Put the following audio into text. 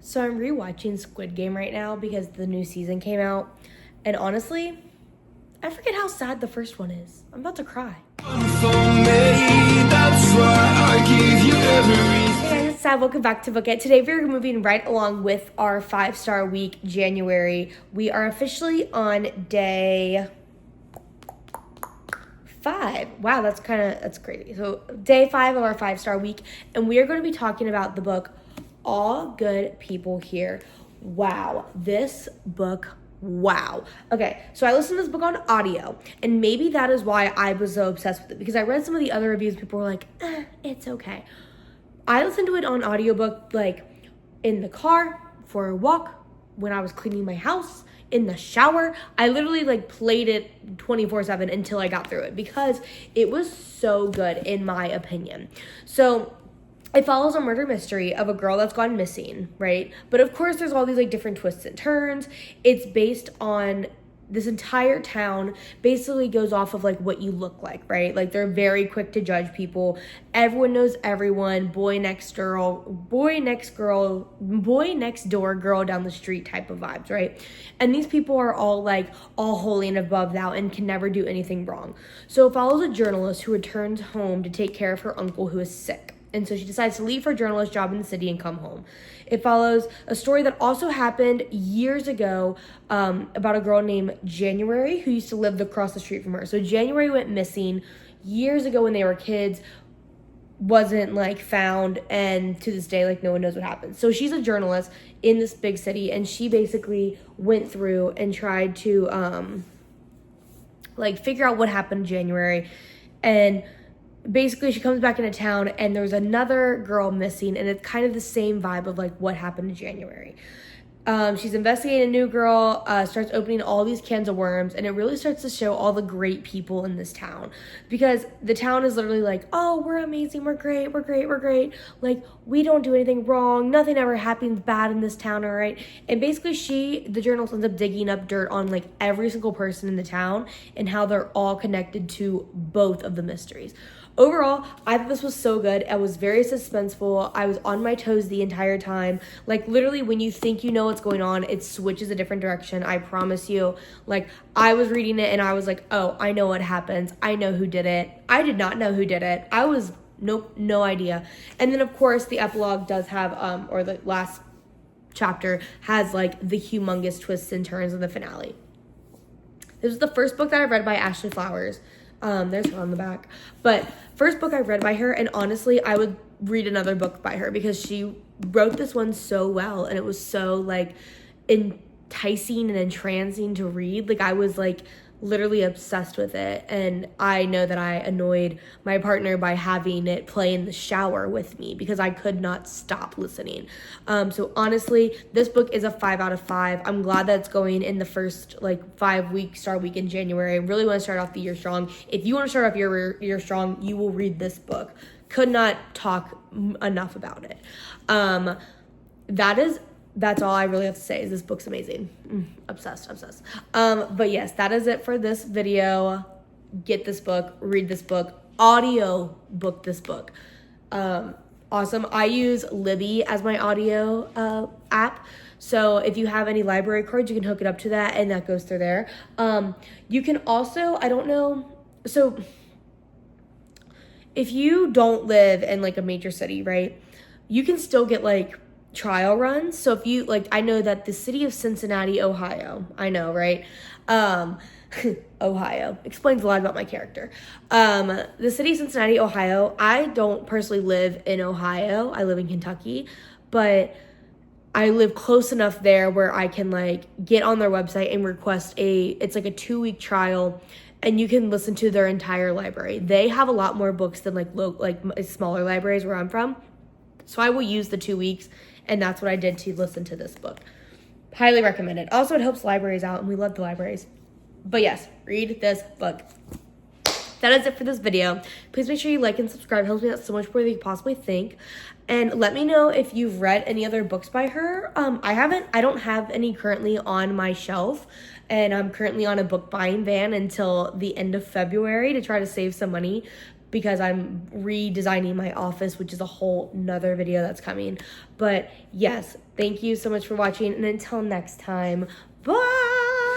So I'm rewatching Squid Game right now because the new season came out. And honestly, I forget how sad the first one is. I'm about to cry. Hey guys, it's Sad. Welcome back to Book It. Today we're moving right along with our 5-star week, January. We are officially on day 5. Wow, that's crazy. So day 5 of our 5-star week, and we are going to be talking about the book All Good People Here. Wow, this book, wow. Okay, so I listened to this book on audio, and maybe that is why I was so obsessed with it, because I read some of the other reviews. People were like, it's okay. I listened to it on audiobook, like in the car, for a walk, when I was cleaning my house, in the shower. I literally played it 24/7 until I got through it because it was so good in my opinion. So it follows a murder mystery of a girl that's gone missing, right? But of course there's all these different twists and turns. It's based on this entire town basically goes off of what you look like, right? They're very quick to judge people. Everyone knows everyone. Boy next door girl down the street type of vibes, right? And these people are all all holy and above thou and can never do anything wrong. So it follows a journalist who returns home to take care of her uncle who is sick. And so she decides to leave her journalist job in the city and come home. It follows a story that also happened years ago about a girl named January who used to live across the street from her. So January went missing years ago when they were kids, wasn't found, and to this day no one knows what happened. So she's a journalist in this big city, and she basically went through and tried to figure out what happened to January. And basically she comes back into town and there's another girl missing, and it's kind of the same vibe of what happened to January. She's investigating a new girl, starts opening all these cans of worms, and it really starts to show all the great people in this town, because the town is literally oh, we're amazing, we're great, we don't do anything wrong, nothing ever happens bad in this town, all right? And basically the journalist ends up digging up dirt on every single person in the town and how they're all connected to both of the mysteries. Overall, I thought this was so good. It was very suspenseful. I was on my toes the entire time. Literally, when you think you know what's going on, it switches a different direction. I promise you. I was reading it and I was oh, I know what happens. I know who did it. I did not know who did it. I was, no idea. And then, of course, the epilogue does have, or the last chapter has, the humongous twists and turns of the finale. This was the first book that I read by Ashley Flowers. There's her on the back. But first book I read by her, and honestly, I would read another book by her because she wrote this one so well, and it was so enticing and entrancing to read. I was literally obsessed with it, and I know that I annoyed my partner by having it play in the shower with me because I could not stop listening. So honestly, this book is a 5 out of 5. I'm glad that it's going in the first 5-week star week in January. I really want to start off the year strong. If you want to start off your year strong, you will read this book. Could not talk enough about it. That's all I really have to say is this book's amazing. Obsessed. But yes, that is it for this video. Get this book, read this book, audio book this book. Awesome. I use Libby as my audio app. So if you have any library cards, you can hook it up to that, and that goes through there. You can also, I don't know, so if you don't live in a major city, right, you can still get trial runs. So if you I know that the city of Cincinnati, Ohio, I know, right? Ohio explains a lot about my character. The city of Cincinnati, Ohio, I don't personally live in Ohio. I live in Kentucky, but I live close enough there where I can get on their website and request it's a 2-week trial, and you can listen to their entire library. They have a lot more books than smaller libraries where I'm from. So I will use the 2 weeks, and that's what I did to listen to this book. Highly recommend it. Also, it helps libraries out, and we love the libraries. But yes, read this book. That is it for this video. Please make sure you like and subscribe. It helps me out so much more than you could possibly think. And let me know if you've read any other books by her. I don't have any currently on my shelf, and I'm currently on a book buying ban until the end of February to try to save some money. because I'm redesigning my office, which is a whole nother video that's coming. But yes, thank you so much for watching, and until next time, bye!